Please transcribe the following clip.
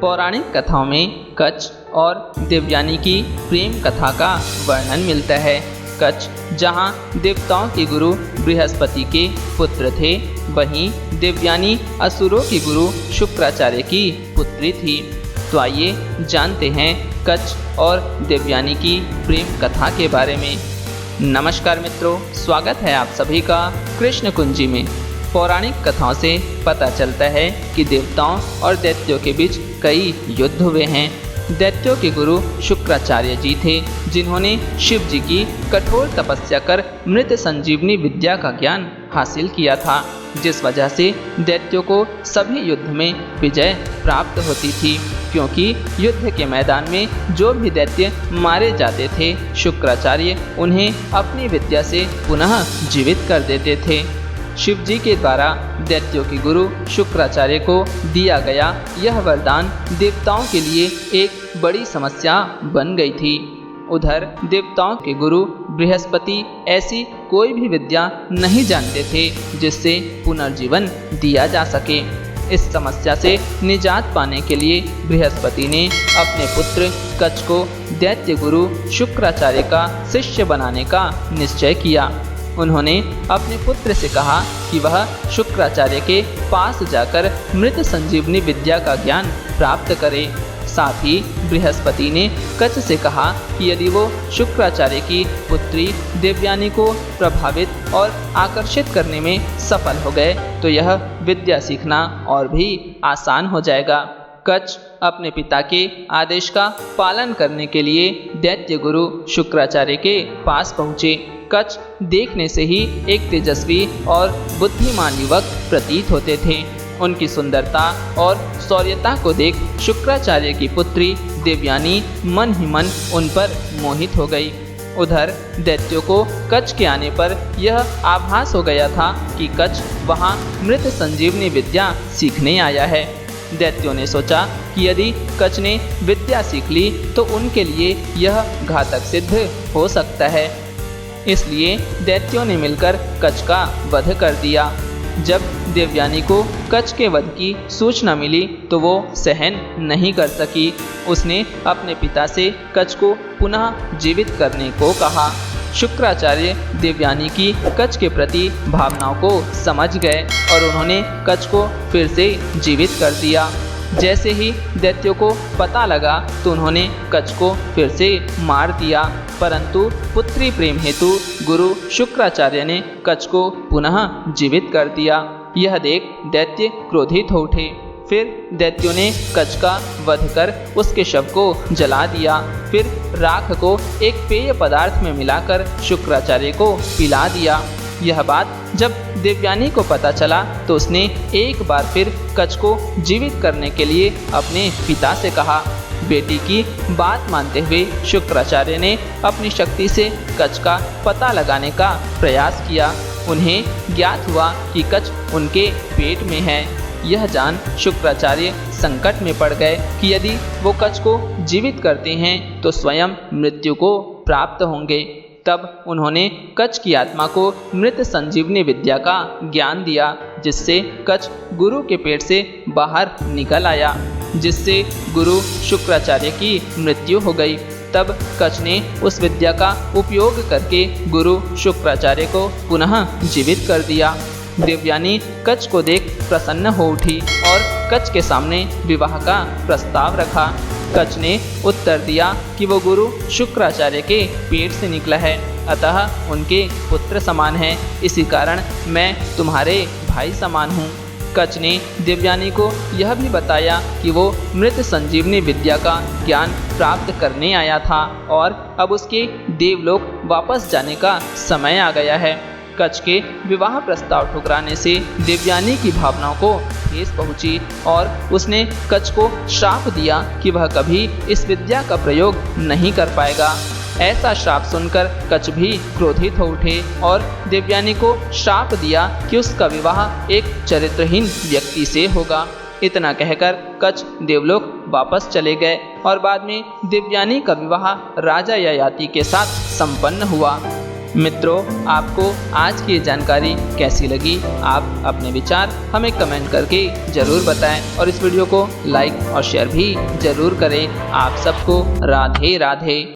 पौराणिक कथाओं में कच्छ और देवयानी की प्रेम कथा का वर्णन मिलता है। कच्छ जहाँ देवताओं के गुरु बृहस्पति के पुत्र थे, वहीं देवयानी असुरों के गुरु शुक्राचार्य की पुत्री थी। तो आइए जानते हैं कच्छ और देवयानी की प्रेम कथा के बारे में। नमस्कार मित्रों, स्वागत है आप सभी का कृष्ण कुंजी में। पौराणिक कथाओं से पता चलता है कि देवताओं और दैत्यों के बीच कई युद्ध हुए हैं। दैत्यों के गुरु शुक्राचार्य जी थे, जिन्होंने शिव जी की कठोर तपस्या कर मृत संजीवनी विद्या का ज्ञान हासिल किया था, जिस वजह से दैत्यों को सभी युद्ध में विजय प्राप्त होती थी। क्योंकि युद्ध के मैदान में जो भी दैत्य मारे जाते थे, शुक्राचार्य उन्हें अपनी विद्या से पुनः जीवित कर देते थे। शिव जी के द्वारा दैत्यों के गुरु शुक्राचार्य को दिया गया यह वरदान देवताओं के लिए एक बड़ी समस्या बन गई थी। उधर देवताओं के गुरु बृहस्पति ऐसी कोई भी विद्या नहीं जानते थे जिससे पुनर्जीवन दिया जा सके। इस समस्या से निजात पाने के लिए बृहस्पति ने अपने पुत्र कच्छ को दैत्य गुरु शुक्राचार्य का शिष्य बनाने का निश्चय किया। उन्होंने अपने पुत्र से कहा कि वह शुक्राचार्य के पास जाकर मृत संजीवनी विद्या का ज्ञान प्राप्त करे। साथ ही बृहस्पति ने कच्छ से कहा कि यदि वो शुक्राचार्य की पुत्री देवयानी को प्रभावित और आकर्षित करने में सफल हो गए तो यह विद्या सीखना और भी आसान हो जाएगा। कच्छ अपने पिता के आदेश का पालन करने के लिए दैत्य गुरु शुक्राचार्य के पास पहुँचे। कच्छ देखने से ही एक तेजस्वी और बुद्धिमान युवक प्रतीत होते थे। उनकी सुंदरता और शौर्यता को देख शुक्राचार्य की पुत्री देवयानी मन ही मन उन पर मोहित हो गई। उधर दैत्यों को कच्छ के आने पर यह आभास हो गया था कि कच्छ वहां मृत संजीवनी विद्या सीखने आया है। दैत्यों ने सोचा कि यदि कच्छ ने विद्या सीख ली तो उनके लिए यह घातक सिद्ध हो सकता है। इसलिए दैत्यों ने मिलकर कच्छ का वध कर दिया। जब देवयानी को कच्छ के वध की सूचना मिली तो वो सहन नहीं कर सकी। उसने अपने पिता से कच्छ को पुनः जीवित करने को कहा। शुक्राचार्य देवयानी की कच्छ के प्रति भावनाओं को समझ गए और उन्होंने कच्छ को फिर से जीवित कर दिया। जैसे ही दैत्यों को पता लगा तो उन्होंने कच्छ को फिर से मार दिया, परंतु पुत्री प्रेम हेतु गुरु शुक्राचार्य ने कच्छ को पुनः जीवित कर दिया। यह देख दैत्य क्रोधित हो उठे। फिर दैत्यों ने कच्छ का वध कर उसके शव को जला दिया। फिर राख को एक पेय पदार्थ में मिलाकर शुक्राचार्य को पिला दिया। यह बात जब देवयानी को पता चला तो उसने एक बार फिर कच्छ को जीवित करने के लिए अपने पिता से कहा। बेटी की बात मानते हुए शुक्राचार्य ने अपनी शक्ति से कच्छ का पता लगाने का प्रयास किया। उन्हें ज्ञात हुआ कि कच्छ उनके पेट में है। यह जान शुक्राचार्य संकट में पड़ गए कि यदि वो कच्छ को जीवित करते हैं तो स्वयं मृत्यु को प्राप्त होंगे। तब उन्होंने कच्छ की आत्मा को मृत संजीवनी विद्या का ज्ञान दिया, जिससे कच्छ गुरु के पेट से बाहर निकल आया, जिससे गुरु शुक्राचार्य की मृत्यु हो गई। तब कच्छ ने उस विद्या का उपयोग करके गुरु शुक्राचार्य को पुनः जीवित कर दिया। देवयानी कच्छ को देख प्रसन्न हो उठी और कच्छ के सामने विवाह का प्रस्ताव रखा। कच्छ ने उत्तर दिया कि वो गुरु शुक्राचार्य के पेट से निकला है, अतः उनके पुत्र समान है। इसी कारण मैं तुम्हारे भाई समान हूँ। कच्छ ने देवयानी को यह भी बताया कि वो मृत संजीवनी विद्या का ज्ञान प्राप्त करने आया था और अब उसके देवलोक वापस जाने का समय आ गया है। कच्छ के विवाह प्रस्ताव ठुकराने से देवयानी की भावनाओं को ठेस पहुंची और उसने कच्छ को श्राप दिया कि वह कभी इस विद्या का प्रयोग नहीं कर पाएगा। ऐसा श्राप सुनकर कच्छ भी क्रोधित हो उठे और देवयानी को श्राप दिया कि उसका विवाह एक चरित्रहीन व्यक्ति से होगा। इतना कहकर कच्छ देवलोक वापस चले गए और बाद में देवयानी का विवाह राजा ययाति के साथ संपन्न हुआ। मित्रों, आपको आज की ये जानकारी कैसी लगी? आप अपने विचार हमें कमेंट करके ज़रूर बताएं और इस वीडियो को लाइक और शेयर भी ज़रूर करें। आप सबको राधे राधे।